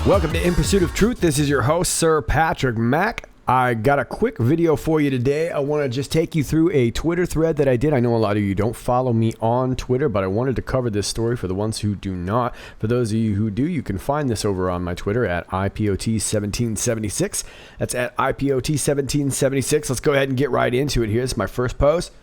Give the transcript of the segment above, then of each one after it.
Welcome to In Pursuit of Truth. This is your host, Sir Patrick Mack. I got a quick video for you today. I want to just take you through a Twitter thread that I did. I know a lot of you don't follow me on Twitter, but I wanted to cover this story for the ones who do not. For those of you who do, you can find this over on my Twitter at IPOT1776. That's at IPOT1776. Let's go ahead and get right into it. Here's my first post.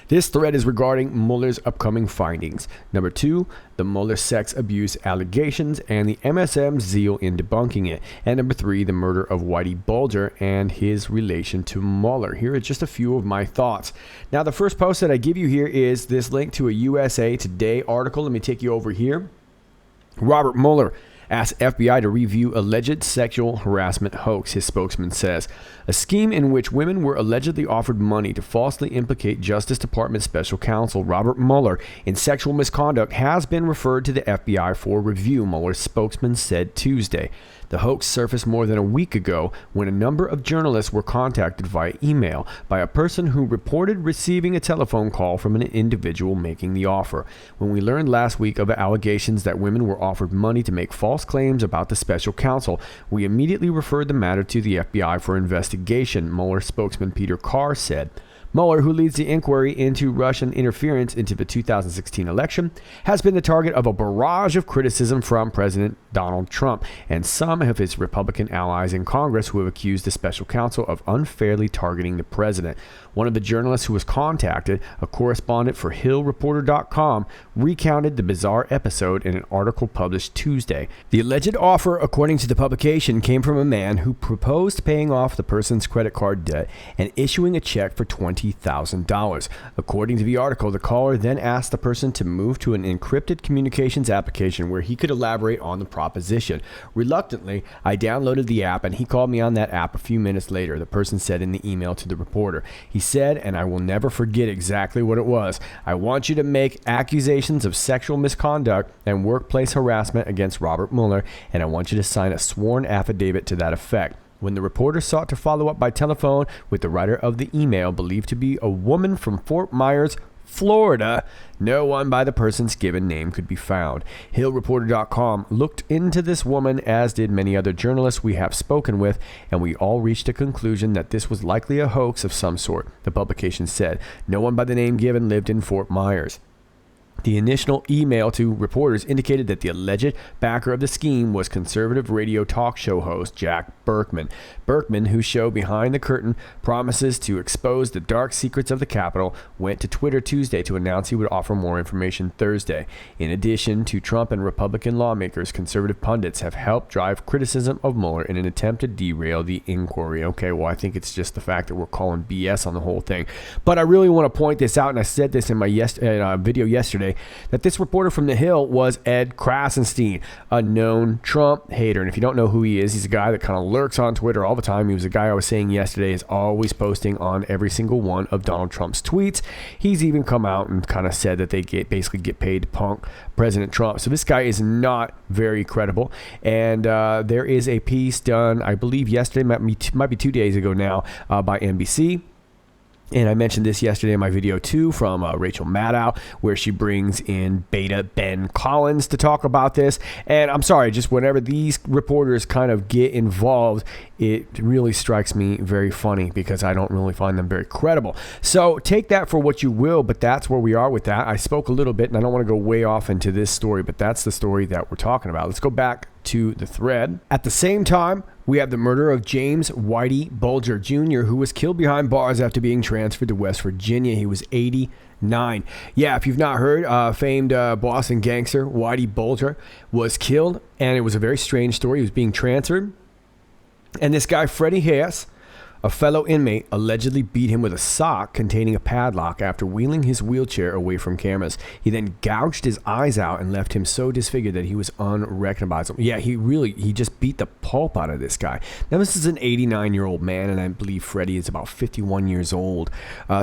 This thread is regarding Mueller's upcoming findings. Number 2, the Mueller sex abuse allegations and the MSM's zeal in debunking it. And number 3, the murder of Whitey Bulger and his relation to Mueller. Here are just a few of my thoughts. Now, the first post that I give you here is this link to a USA Today article. Let me take you over here. Robert Mueller asked FBI to review alleged sexual harassment hoax, his spokesman says. A scheme in which women were allegedly offered money to falsely implicate Justice Department Special Counsel Robert Mueller in sexual misconduct has been referred to the FBI for review, Mueller's spokesman said Tuesday. The hoax surfaced more than a week ago when a number of journalists were contacted via email by a person who reported receiving a telephone call from an individual making the offer. When we learned last week of allegations that women were offered money to make false claims about the special counsel, we immediately referred the matter to the FBI for investigation, Mueller spokesman Peter Carr said. Mueller, who leads the inquiry into Russian interference into the 2016 election, has been the target of a barrage of criticism from President Donald Trump and some of his Republican allies in Congress who have accused the special counsel of unfairly targeting the president. One of the journalists who was contacted, a correspondent for HillReporter.com, recounted the bizarre episode in an article published Tuesday. The alleged offer, according to the publication, came from a man who proposed paying off the person's credit card debt and issuing a check for $20,000. According to the article, the caller then asked the person to move to an encrypted communications application where he could elaborate on the proposition. Reluctantly, I downloaded the app and he called me on that app a few minutes later, the person said in the email to the reporter. He said, and I will never forget exactly what it was, I want you to make accusations of sexual misconduct and workplace harassment against Robert Mueller, and I want you to sign a sworn affidavit to that effect. When the reporter sought to follow up by telephone with the writer of the email, believed to be a woman from Fort Myers, Florida, no one by the person's given name could be found. HillReporter.com looked into this woman, as did many other journalists we have spoken with, and we all reached a conclusion that this was likely a hoax of some sort, the publication said. No one by the name given lived in Fort Myers. The initial email to reporters indicated that the alleged backer of the scheme was conservative radio talk show host Jack Berkman. Berkman, whose show Behind the Curtain promises to expose the dark secrets of the Capitol, went to Twitter Tuesday to announce he would offer more information Thursday. In addition to Trump and Republican lawmakers, conservative pundits have helped drive criticism of Mueller in an attempt to derail the inquiry. Okay, well, I think it's just the fact that we're calling BS on the whole thing. But I really want to point this out, and I said this in my video yesterday, that this reporter from The Hill was Ed Krasenstein, a known Trump hater. And if you don't know who he is, he's a guy that kind of lurks on Twitter all the time. He was a guy I was saying yesterday is always posting on every single one of Donald Trump's tweets. He's even come out and kind of said that they basically get paid to punk President Trump. So this guy is not very credible. And there is a piece done, I believe yesterday, might be 2 days ago now, by NBC. And I mentioned this yesterday in my video too, from Rachel Maddow, where she brings in Beta Ben Collins to talk about this. And I'm sorry, just whenever these reporters kind of get involved, it really strikes me very funny because I don't really find them very credible. So take that for what you will, but that's where we are with that. I spoke a little bit, and I don't want to go way off into this story, but that's the story that we're talking about. Let's go back to the thread. At the same time, we have the murder of James Whitey Bulger Jr., who was killed behind bars after being transferred to West Virginia. He was 89. Yeah, if you've not heard, famed Boston gangster Whitey Bulger was killed, and it was a very strange story. He was being transferred, and this guy, Freddie Hayes, a fellow inmate, allegedly beat him with a sock containing a padlock after wheeling his wheelchair away from cameras. He then gouged his eyes out and left him so disfigured that he was unrecognizable. Yeah, he just beat the pulp out of this guy. Now, this is an 89-year-old man, and I believe Freddie is about 51 years old.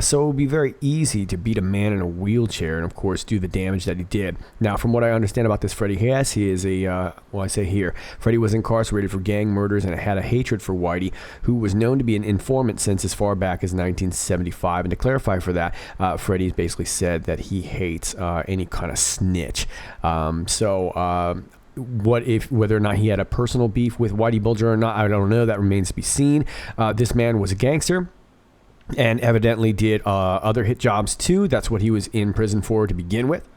So it would be very easy to beat a man in a wheelchair and, of course, do the damage that he did. Now, from what I understand about this Freddie Hayes, he is Freddie was incarcerated for gang murders and had a hatred for Whitey, who was known to be an informant since as far back as 1975. And to clarify for that, Freddie's basically said that he hates any kind of snitch. whether or not he had a personal beef with Whitey Bulger or not, I don't know. That remains to be seen. This man was a gangster and evidently did other hit jobs too. That's what he was in prison for to begin with.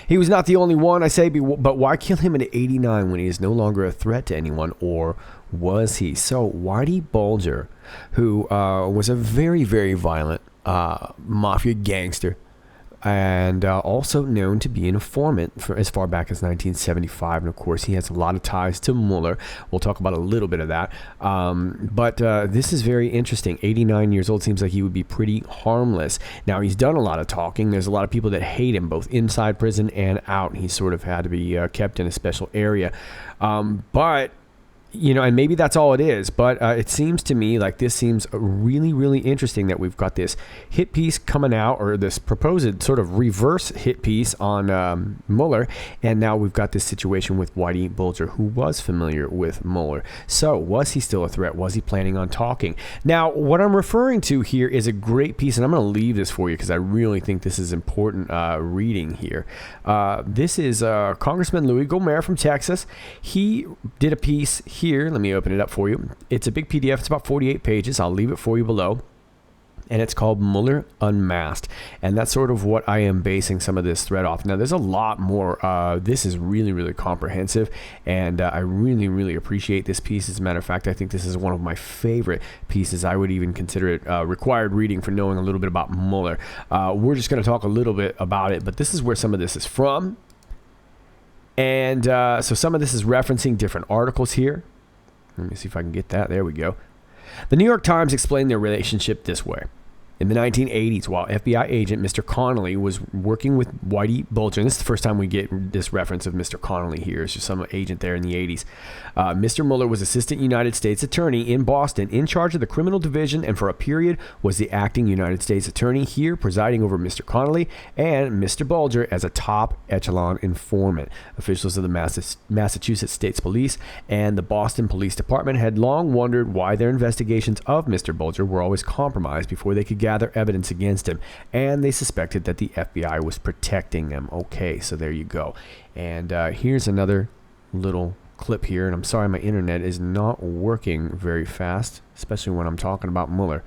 He was not the only one, I say, but why kill him at 89 when he is no longer a threat to anyone, or was he? So Whitey Bulger, who was a very, very violent mafia gangster, and also known to be an informant for as far back as 1975. And of course, he has a lot of ties to Mueller. We'll talk about a little bit of that. But this is very interesting. 89 years old, seems like he would be pretty harmless. Now, he's done a lot of talking. There's a lot of people that hate him, both inside prison and out. He sort of had to be kept in a special area. But and maybe that's all it is, but it seems to me like this seems really, really interesting that we've got this hit piece coming out, or this proposed sort of reverse hit piece on Mueller, and now we've got this situation with Whitey Bulger, who was familiar with Mueller. So was he still a threat? Was he planning on talking? Now, what I'm referring to here is a great piece, and I'm going to leave this for you because I really think this is important reading here. This is Congressman Louis Gohmert from Texas. He did a piece here. Let me open it up for you. It's a big PDF. It's about 48 pages. I'll leave it for you below. And it's called Mueller Unmasked. And that's sort of what I am basing some of this thread off. Now, there's a lot more. This is really, really comprehensive. And I really, really appreciate this piece. As a matter of fact, I think this is one of my favorite pieces. I would even consider it required reading for knowing a little bit about Mueller. We're just going to talk a little bit about it. But this is where some of this is from. And so some of this is referencing different articles here. Let me see if I can get that. There we go. The New York Times explained their relationship this way. In the 1980s, while FBI agent Mr. Connolly was working with Whitey Bulger, and this is the first time we get this reference of Mr. Connolly here. It's just some agent there in the 80s. Mr. Mueller was Assistant United States Attorney in Boston, in charge of the criminal division, and for a period was the acting United States Attorney here, presiding over Mr. Connolly and Mr. Bulger as a top echelon informant. Officials of the Massachusetts State Police and the Boston Police Department had long wondered why their investigations of Mr. Bulger were always compromised before they could gather evidence against him, and they suspected that the FBI was protecting them. Okay, so there you go. And here's another little clip here, and I'm sorry my internet is not working very fast, especially when I'm talking about Mueller.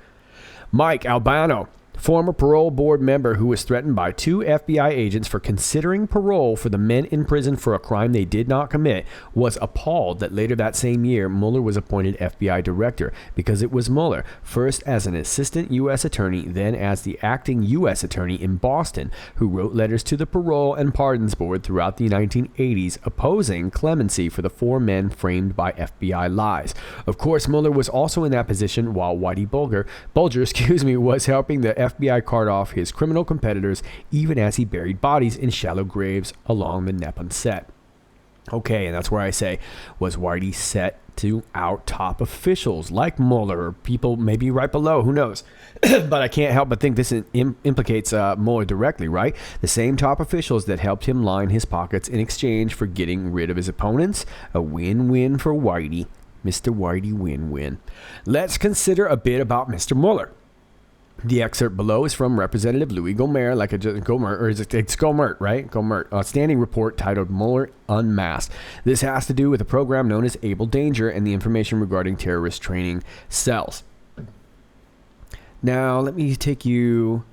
Mike Albano, former parole board member who was threatened by 2 FBI agents for considering parole for the men in prison for a crime they did not commit, was appalled that later that same year Mueller was appointed FBI director, because it was Mueller, first as an assistant U.S. attorney, then as the acting U.S. attorney in Boston, who wrote letters to the Parole and Pardons Board throughout the 1980s opposing clemency for the 4 men framed by FBI lies. Of course, Mueller was also in that position while Whitey Bulger was helping the FBI cart off his criminal competitors, even as he buried bodies in shallow graves along the Neponset. Okay, and that's where I say, was Whitey set to out-top officials like Mueller, or people maybe right below, who knows? But I can't help but think this implicates Mueller directly, right? The same top officials that helped him line his pockets in exchange for getting rid of his opponents. A win-win for Whitey. Mr. Whitey win-win. Let's consider a bit about Mr. Mueller. The excerpt below is from Representative Louis Gohmert, it's Gohmert, right? Gohmert. A standing report titled Mueller Unmasked. This has to do with a program known as Able Danger and the information regarding terrorist training cells. Now, let me take you...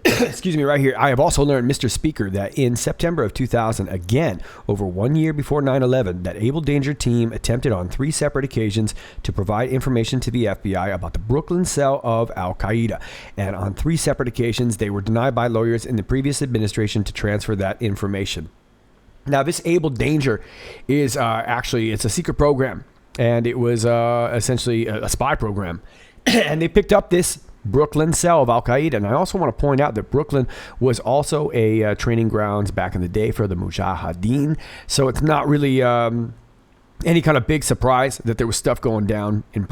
Excuse me, right here. I have also learned, Mr. Speaker, that in September of 2000, again, over 1 year before 9/11, that Able Danger team attempted on 3 separate occasions to provide information to the FBI about the Brooklyn cell of Al-Qaeda. And on 3 separate occasions, they were denied by lawyers in the previous administration to transfer that information. Now, this Able Danger is it's a secret program, and it was essentially a spy program. And they picked up this Brooklyn cell of Al-Qaeda. And I also want to point out that Brooklyn was also a training grounds back in the day for the Mujahideen. So it's not really any kind of big surprise that there was stuff going down in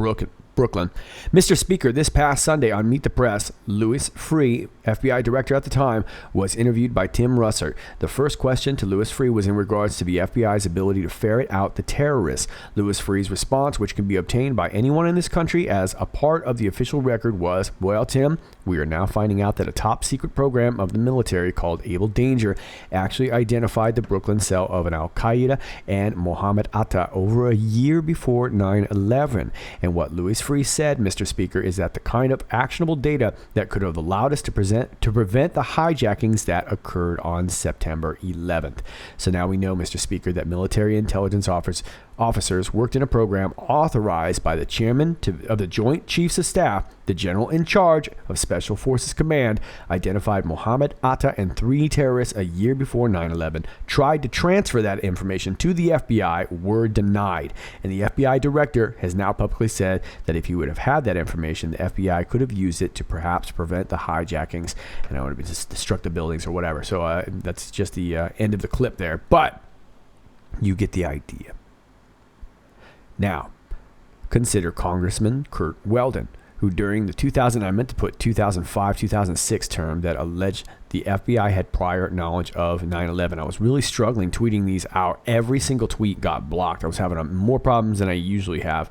Brooklyn. Mr. Speaker, this past Sunday on Meet the Press, Louis Freeh, FBI director at the time, was interviewed by Tim Russert. The first question to Louis Freeh was in regards to the FBI's ability to ferret out the terrorists. Louis Freeh's response, which can be obtained by anyone in this country as a part of the official record, was, "Well, Tim, we are now finding out that a top secret program of the military called Able Danger actually identified the Brooklyn cell of an Al-Qaeda and Mohammed Atta over a year before 9/11. And what Louis Freeh said, Mr. Speaker, is that the kind of actionable data that could have allowed us to prevent the hijackings that occurred on September 11th. So now we know, Mr. Speaker, that military intelligence officers worked in a program authorized by the chairman of the Joint Chiefs of Staff. The general in charge of Special Forces Command identified Mohammed Atta and 3 terrorists a year before 9/11, tried to transfer that information to the FBI, were denied. And the FBI director has now publicly said that if he would have had that information, the FBI could have used it to perhaps prevent the hijackings and I would have just destruct the buildings or whatever. So that's just the end of the clip there. But you get the idea. Now, consider Congressman Curt Weldon, who during the 2005-2006 term that alleged the FBI had prior knowledge of 9/11. I was really struggling tweeting these out. Every single tweet got blocked. I was having more problems than I usually have.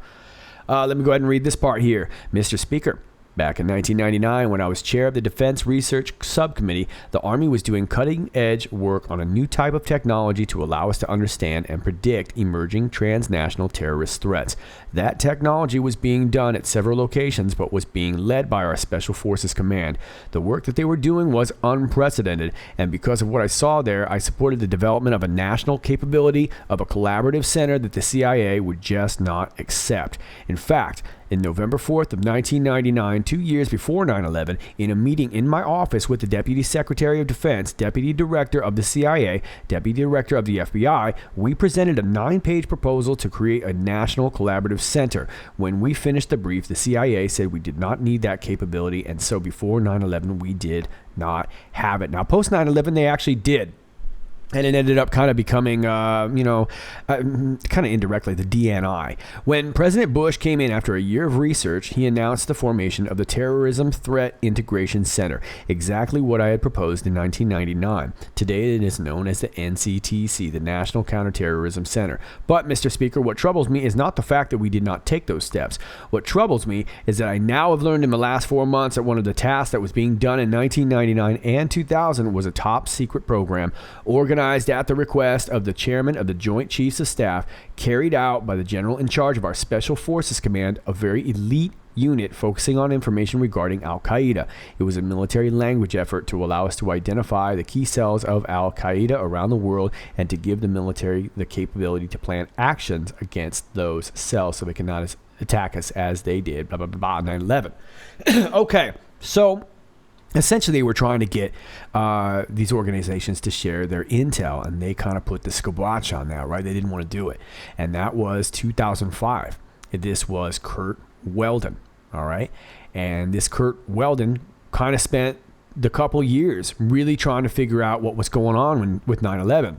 Let me go ahead and read this part here. Mr. Speaker, back in 1999, when I was chair of the Defense Research Subcommittee, the Army was doing cutting-edge work on a new type of technology to allow us to understand and predict emerging transnational terrorist threats. That technology was being done at several locations, but was being led by our Special Forces Command. The work that they were doing was unprecedented, and because of what I saw there, I supported the development of a national capability of a collaborative center that the CIA would just not accept. In fact, in November 4th of 1999, 2 years before 9/11, in a meeting in my office with the Deputy Secretary of Defense, Deputy Director of the CIA, Deputy Director of the FBI, we presented a 9-page proposal to create a national collaborative center. When we finished the brief, the CIA said we did not need that capability, and so before 9/11, we did not have it. Now, post 9/11, they actually did. And it ended up kind of becoming, kind of indirectly, the DNI. When President Bush came in after a year of research, he announced the formation of the Terrorism Threat Integration Center, exactly what I had proposed in 1999. Today, it is known as the NCTC, the National Counterterrorism Center. But, Mr. Speaker, what troubles me is not the fact that we did not take those steps. What troubles me is that I now have learned in the last 4 months that one of the tasks that was being done in 1999 and 2000 was a top secret program organized at the request of the chairman of the Joint Chiefs of Staff, carried out by the general in charge of our Special Forces Command, a very elite unit focusing on information regarding Al-Qaeda. It was a military language effort to allow us to identify the key cells of Al-Qaeda around the world and to give the military the capability to plan actions against those cells so they cannot attack us as they did, blah, blah, blah, blah, 9/11. Okay, so essentially, they were trying to get these organizations to share their intel, and they kind of put the squash on that, right? They didn't want to do it. And that was 2005. This was Curt Weldon, all right? And this Curt Weldon kind of spent the couple years really trying to figure out what was going on with 9/11.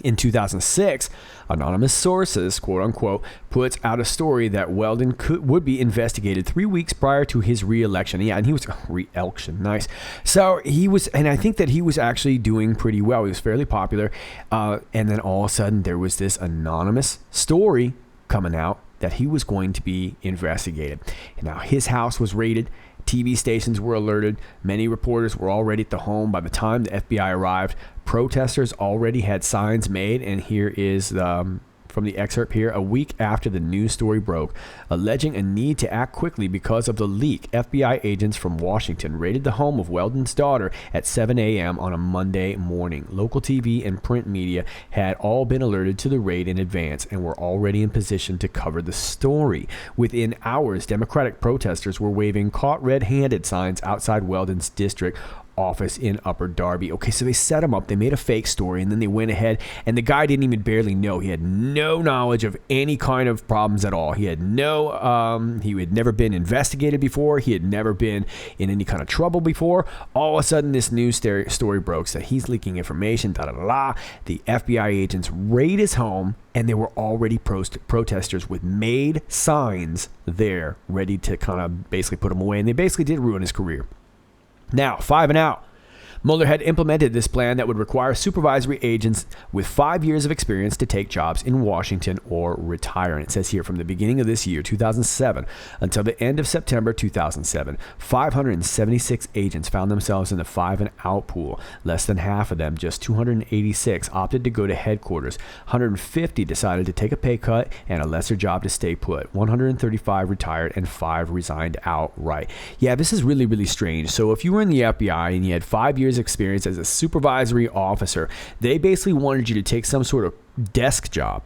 In 2006, anonymous sources, quote unquote, puts out a story that Weldon would be investigated 3 weeks prior to his re-election. Yeah, and he was re-election, nice. So he was, and I think that he was actually doing pretty well. He was fairly popular. And then all of a sudden, there was this anonymous story coming out that he was going to be investigated. And now his house was raided. TV stations were alerted. Many reporters were already at the home by the time the FBI arrived. Protesters already had signs made, and here is from the excerpt here. A week after the news story broke, alleging a need to act quickly because of the leak, FBI agents from Washington raided the home of Weldon's daughter at 7 a.m. on a Monday morning. Local TV and print media had all been alerted to the raid in advance and were already in position to cover the story. Within hours, Democratic protesters were waving caught red-handed signs outside Weldon's district, office in Upper Darby. Okay, so they set him up. They made a fake story, and then they went ahead, and the guy didn't even barely know. He had no knowledge of any kind of problems at all. He had he had never been investigated before. He had never been in any kind of trouble before. All of a sudden, this news story broke that he's leaking information, The FBI agents raid his home, and there were already protesters with made signs there ready to kind of basically put him away, and they basically did ruin his career. Now, 5 and out. Mueller had implemented this plan that would require supervisory agents with 5 years of experience to take jobs in Washington or retire. And it says here, from the beginning of this year, 2007, until the end of September 2007, 576 agents found themselves in the 5 and out pool. Less than half of them, just 286, opted to go to headquarters. 150 decided to take a pay cut and a lesser job to stay put. 135 retired and 5 resigned outright. Yeah, this is really, really strange. So if you were in the FBI and you had 5 years experience as a supervisory officer, they basically wanted you to take some sort of desk job.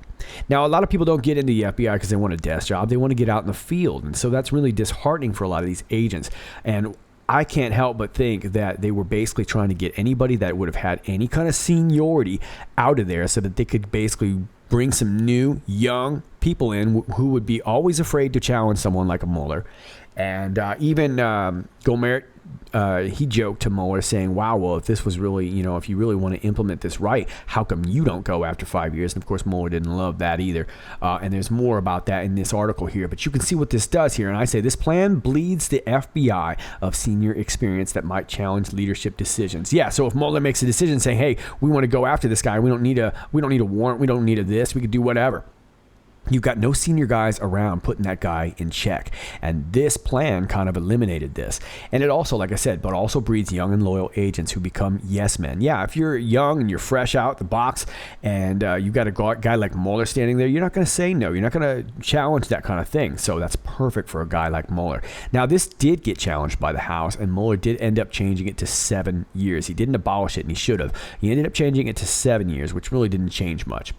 Now, a lot of people don't get into the FBI because they want a desk job. They want to get out in the field. And so that's really disheartening for a lot of these agents. And I can't help but think that they were basically trying to get anybody that would have had any kind of seniority out of there so that they could basically bring some new, young people in who would be always afraid to challenge someone like a Mueller. And even Gohmert, he joked to Mueller saying, wow, well, if this was really, if you really want to implement this right, how come you don't go after 5 years? And of course, Mueller didn't love that either. And there's more about that in this article here. But you can see what this does here. And I say this plan bleeds the FBI of senior experience that might challenge leadership decisions. Yeah, so if Mueller makes a decision saying, hey, we want to go after this guy, we don't need a warrant, we don't need a this, we could do whatever. You've got no senior guys around putting that guy in check. And this plan kind of eliminated this. And it also, like I said, but also breeds young and loyal agents who become yes men. Yeah, if you're young and you're fresh out the box and you've got a guy like Mueller standing there, you're not going to say no. You're not going to challenge that kind of thing. So that's perfect for a guy like Mueller. Now, this did get challenged by the House, and Mueller did end up changing it to 7 years. He didn't abolish it, and he should have. He ended up changing it to 7 years, which really didn't change much.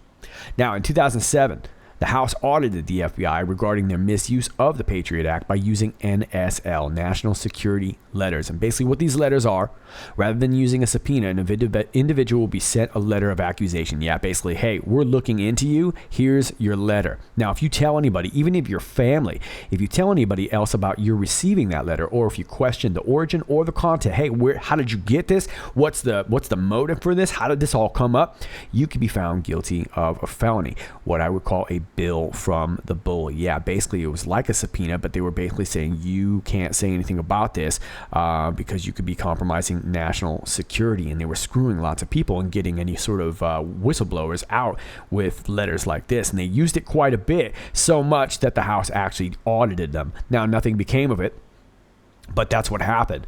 Now, in 2007, the House audited the FBI regarding their misuse of the Patriot Act by using NSL, National Security Letters. And basically what these letters are, rather than using a subpoena, an individual will be sent a letter of accusation. Yeah, basically, hey, we're looking into you. Here's your letter. Now, if you tell anybody, even if your family, if you tell anybody else about you receiving that letter, or if you question the origin or the content, hey, how did you get this? What's the motive for this? How did this all come up? You could be found guilty of a felony, what I would call a bill from the bully. Yeah, basically it was like a subpoena, but they were basically saying you can't say anything about this because you could be compromising national security. And they were screwing lots of people and getting any sort of whistleblowers out with letters like this. And they used it quite a bit, so much that the House actually audited them. Now, nothing became of it, but that's what happened.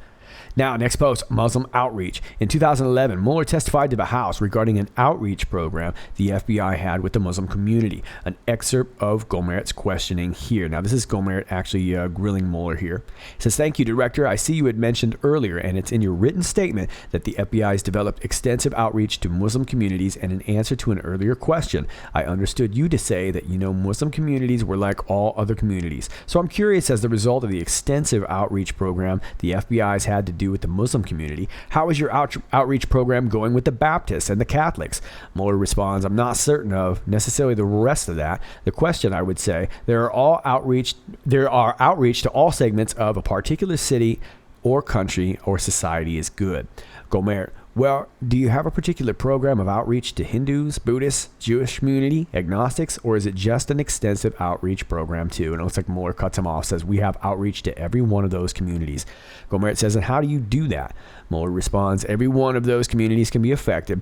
Now, next post, Muslim outreach. In 2011, Mueller testified to the House regarding an outreach program the FBI had with the Muslim community. An excerpt of Gohmert's questioning here. Now, this is Gohmert actually grilling Mueller here. It says, thank you, Director. I see you had mentioned earlier, and it's in your written statement, that the FBI has developed extensive outreach to Muslim communities, and in answer to an earlier question, I understood you to say that Muslim communities were like all other communities. So I'm curious, as the result of the extensive outreach program the FBI has had to do with the Muslim community, how is your outreach program going with the Baptists and the Catholics? Mueller responds, I'm not certain of necessarily the rest of that. The question, I would say, there are outreach to all segments of a particular city or country or society is good. Gohmert, well, do you have a particular program of outreach to Hindus, Buddhists, Jewish community, agnostics, or is it just an extensive outreach program too? And it looks like Mueller cuts him off, says we have outreach to every one of those communities. Gohmert says, and how do you do that? Mueller responds, every one of those communities can be affected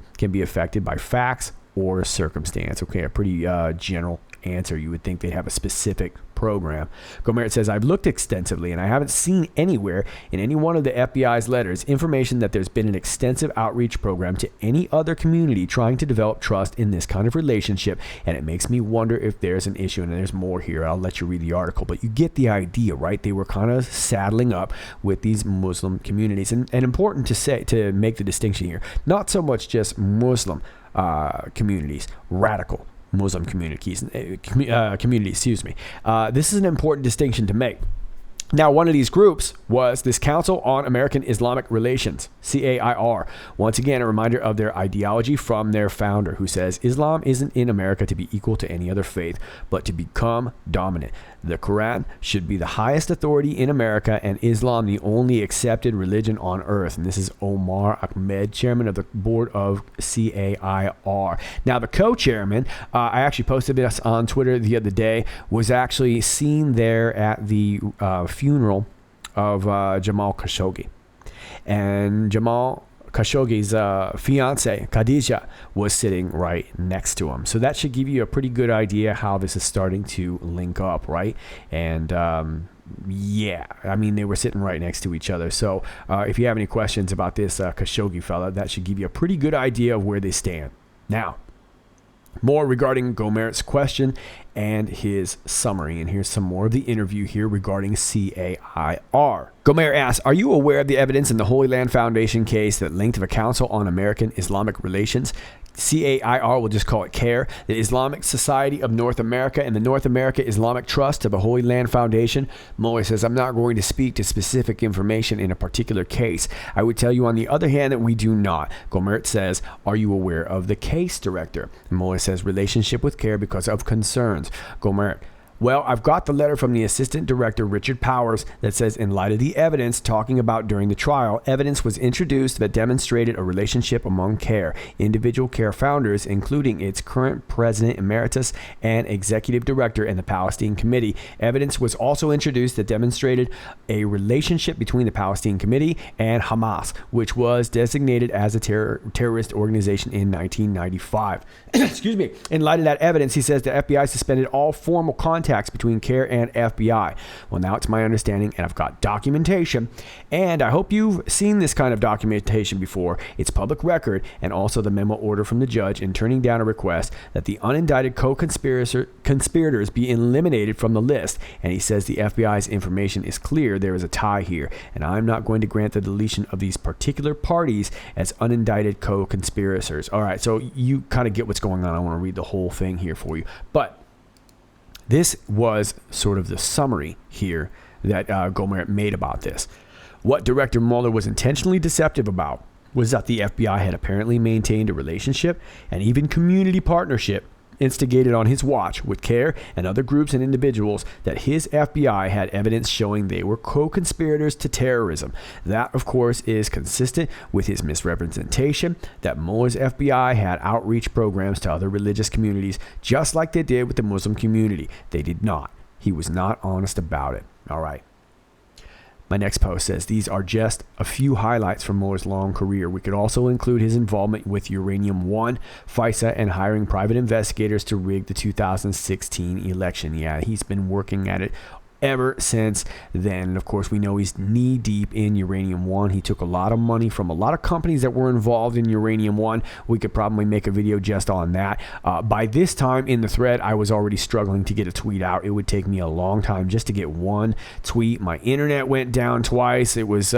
by facts or circumstance. Okay, a pretty general answer. You would think they'd have a specific program. Gohmert says, I've looked extensively and I haven't seen anywhere in any one of the FBI's letters information that there's been an extensive outreach program to any other community trying to develop trust in this kind of relationship, and it makes me wonder if there's an issue. And there's more here. I'll let you read the article, but you get the idea, right? They were kind of saddling up with these Muslim communities, and important to make the distinction here, not so much just Muslim communities, radical Muslim communities, excuse me. This is an important distinction to make. Now, one of these groups was this Council on American Islamic Relations, CAIR. Once again, a reminder of their ideology from their founder, who says Islam isn't in America to be equal to any other faith, but to become dominant. The Quran should be the highest authority in America, and Islam the only accepted religion on earth. And this is Omar Ahmed, chairman of the board of CAIR. Now, the co-chairman, I actually posted this on Twitter the other day, was actually seen there at the funeral of Jamal Khashoggi. And Jamal Khashoggi's fiance, Khadija, was sitting right next to him. So that should give you a pretty good idea how this is starting to link up, right? And yeah, I mean, they were sitting right next to each other. So if you have any questions about this Khashoggi fella, that should give you a pretty good idea of where they stand. Now, more regarding Gohmert's question and his summary. And here's some more of the interview here regarding CAIR. Gohmert asks, are you aware of the evidence in the Holy Land Foundation case that linked the Council on American Islamic Relations, CAIR, we'll just call it CARE, the Islamic Society of North America, and the North America Islamic Trust to the Holy Land Foundation? Mueller says, I'm not going to speak to specific information in a particular case. I would tell you on the other hand that we do not. Gohmert says, are you aware of the case director? Mueller says, relationship with CARE because of concerns. Gohmert, well, I've got the letter from the assistant director, Richard Powers, that says, in light of the evidence talking about during the trial, evidence was introduced that demonstrated a relationship among CARE, individual CARE founders, including its current president emeritus and executive director and the Palestine Committee. Evidence was also introduced that demonstrated a relationship between the Palestine Committee and Hamas, which was designated as a terrorist organization in 1995. Excuse me. In light of that evidence, he says the FBI suspended all formal contacts between CARE and FBI. Well, now it's my understanding, and I've got documentation, and I hope you've seen this kind of documentation before. It's public record, and also the memo order from the judge in turning down a request that the unindicted co-conspirators be eliminated from the list. And he says the FBI's information is clear. There is a tie here, and I'm not going to grant the deletion of these particular parties as unindicted co-conspirators. All right, so you kind of get what's going on. I want to read the whole thing here for you, but this was sort of the summary here that Gohmert made about this. What Director Mueller was intentionally deceptive about was that the FBI had apparently maintained a relationship and even community partnership instigated on his watch with CARE and other groups and individuals that his FBI had evidence showing they were co-conspirators to terrorism. That, of course, is consistent with his misrepresentation that Mueller's FBI had outreach programs to other religious communities, just like they did with the Muslim community. They did not. He was not honest about it. All right. My next post says, these are just a few highlights from Mueller's long career. We could also include his involvement with Uranium One, FISA, and hiring private investigators to rig the 2016 election. Yeah, he's been working at it ever since then. And of course, we know he's knee deep in Uranium One. He took a lot of money from a lot of companies that were involved in Uranium One. We could probably make a video just on that. By this time in the thread, I was already struggling to get a tweet out. It would take me a long time just to get one tweet. My internet went down twice. It was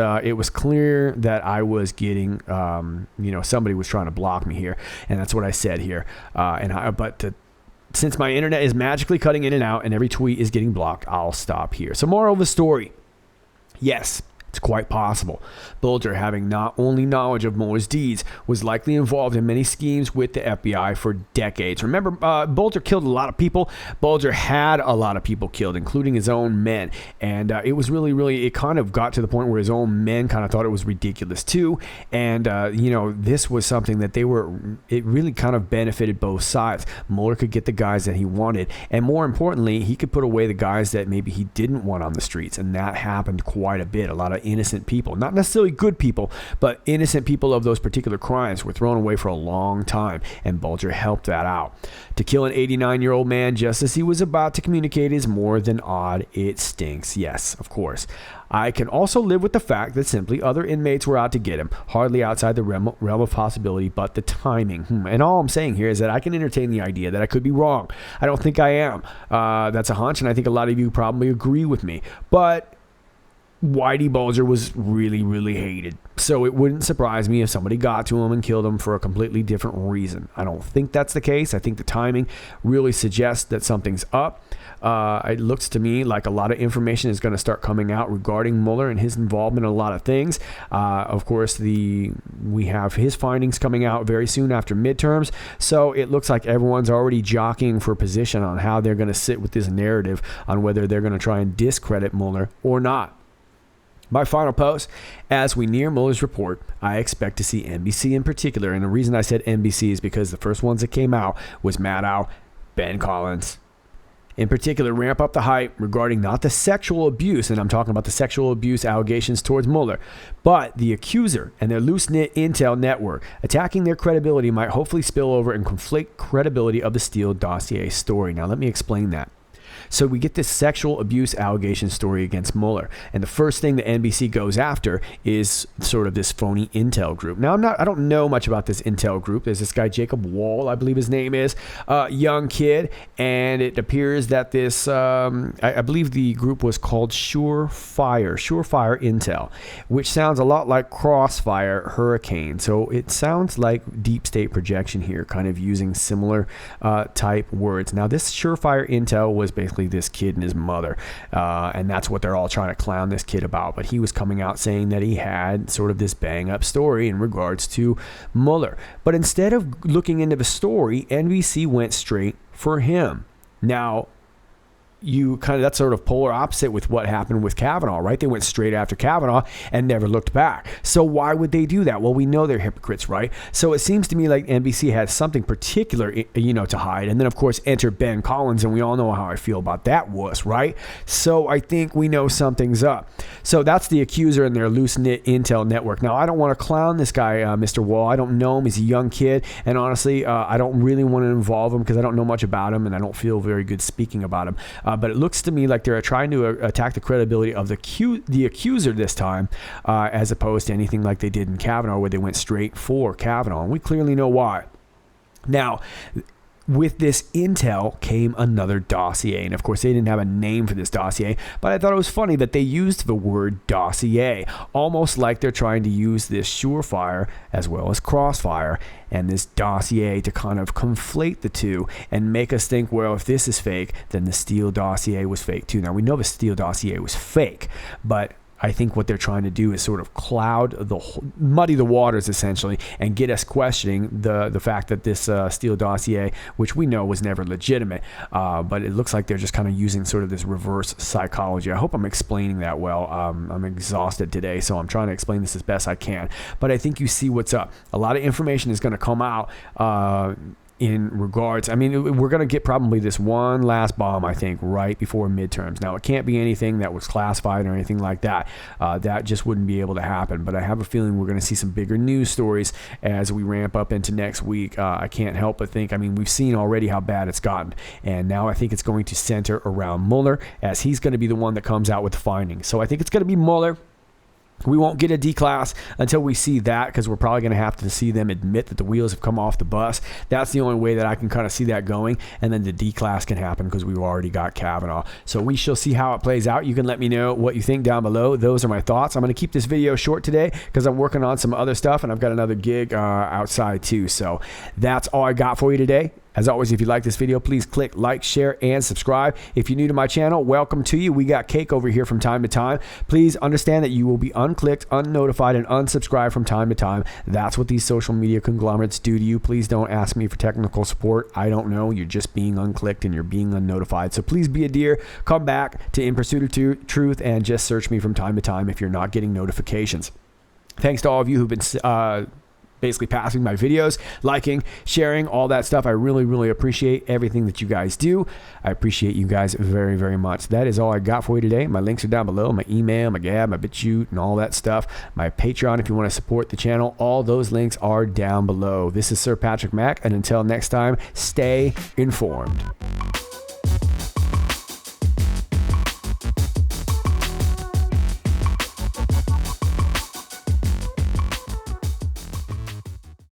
clear that I was getting, somebody was trying to block me here, and that's what I said here. Since my internet is magically cutting in and out and every tweet is getting blocked, I'll stop here. So moral of the story, yes, it's quite possible Bulger, having not only knowledge of Mueller's deeds, was likely involved in many schemes with the FBI for decades. Remember, Bulger killed a lot of people. Bulger had a lot of people killed, including his own men. And it was really, it kind of got to the point where his own men kind of thought it was ridiculous too. And, this was something that it really kind of benefited both sides. Mueller could get the guys that he wanted. And more importantly, he could put away the guys that maybe he didn't want on the streets. And that happened quite a bit. A lot of innocent people, not necessarily good people, but innocent people of those particular crimes were thrown away for a long time, and Bulger helped that out. To kill an 89-year-old man just as he was about to communicate is more than odd. It stinks. Yes, of course. I can also live with the fact that simply other inmates were out to get him, hardly outside the realm of possibility, but the timing. And all I'm saying here is that I can entertain the idea that I could be wrong. I don't think I am. That's a hunch, and I think a lot of you probably agree with me. But Whitey Bulger was really, really hated. So it wouldn't surprise me if somebody got to him and killed him for a completely different reason. I don't think that's the case. I think the timing really suggests that something's up. It looks to me like a lot of information is going to start coming out regarding Mueller and his involvement in a lot of things. Of course, we have his findings coming out very soon after midterms. So it looks like everyone's already jockeying for position on how they're going to sit with this narrative on whether they're going to try and discredit Mueller or not. My final post, as we near Mueller's report, I expect to see NBC in particular, and the reason I said NBC is because the first ones that came out was Maddow, Ben Collins. In particular, ramp up the hype regarding not the sexual abuse, and I'm talking about the sexual abuse allegations towards Mueller, but the accuser and their loose-knit intel network. Attacking their credibility might hopefully spill over and conflate credibility of the Steele dossier story. Now, let me explain that. So we get this sexual abuse allegation story against Mueller, and the first thing the NBC goes after is sort of this phony intel group. Now, I don't know much about this intel group. There's this guy Jacob Wall, I believe his name is, young kid, and it appears that this, I believe the group was called Surefire Intel, which sounds a lot like Crossfire Hurricane. So it sounds like deep state projection here, kind of using similar type words. Now, this Surefire Intel was basically this kid and his mother, and that's what they're all trying to clown this kid about. But he was coming out saying that he had sort of this bang up story in regards to Mueller. But instead of looking into the story, NBC went straight for him. Now, that's sort of polar opposite with what happened with Kavanaugh, right? They went straight after Kavanaugh and never looked back. So why would they do that? Well, we know they're hypocrites, right? So it seems to me like NBC has something particular, to hide. And then, of course, enter Ben Collins, and we all know how I feel about that wuss, right? So I think we know something's up. So that's the accuser and their loose-knit intel network. Now, I don't want to clown this guy, Mr. Wall. I don't know him. He's a young kid. And honestly, I don't really want to involve him because I don't know much about him, and I don't feel very good speaking about him. But it looks to me like they're trying to attack the credibility of the accuser this time, as opposed to anything like they did in Kavanaugh, where they went straight for Kavanaugh. And we clearly know why. Now, with this intel came another dossier. And of course, they didn't have a name for this dossier, but I thought it was funny that they used the word dossier, almost like they're trying to use this Surefire as well as Crossfire and this dossier to kind of conflate the two and make us think, well, if this is fake, then the Steele dossier was fake too. Now, we know the Steele dossier was fake, but I think what they're trying to do is sort of muddy the waters, essentially, and get us questioning the fact that this Steele dossier, which we know was never legitimate, but it looks like they're just kind of using sort of this reverse psychology. I hope I'm explaining that well. I'm exhausted today, so I'm trying to explain this as best I can. But I think you see what's up. A lot of information is going to come out in regards, we're going to get probably this one last bomb, I think, right before midterms. Now, it can't be anything that was classified or anything like that. That just wouldn't be able to happen. But I have a feeling we're going to see some bigger news stories as we ramp up into next week. I can't help but think, we've seen already how bad it's gotten. And now I think it's going to center around Mueller, as he's going to be the one that comes out with the findings. So I think it's going to be Mueller. We won't get a D-class until we see that, because we're probably going to have to see them admit that the wheels have come off the bus. That's the only way that I can kind of see that going. And then the D-class can happen because we've already got Kavanaugh. So we shall see how it plays out. You can let me know what you think down below. Those are my thoughts. I'm going to keep this video short today because I'm working on some other stuff, and I've got another gig outside too. So that's all I got for you today. As always, if you like this video, please click like, share, and subscribe. If you're new to my channel, welcome to you. We got cake over here from time to time. Please understand that you will be unclicked, unnotified, and unsubscribed from time to time. That's what these social media conglomerates do to you. Please don't ask me for technical support. I don't know. You're just being unclicked and you're being unnotified. So please be a dear. Come back to In Pursuit of Truth and just search me from time to time if you're not getting notifications. Thanks to all of you who've been basically passing my videos, liking, sharing, all that stuff. I really, really appreciate everything that you guys do. I appreciate you guys very, very much. That is all I got for you today. My links are down below, my email, my Gab, my BitChute, and all that stuff. My Patreon, if you want to support the channel, all those links are down below. This is Sir Patrick Mack, and until next time, stay informed.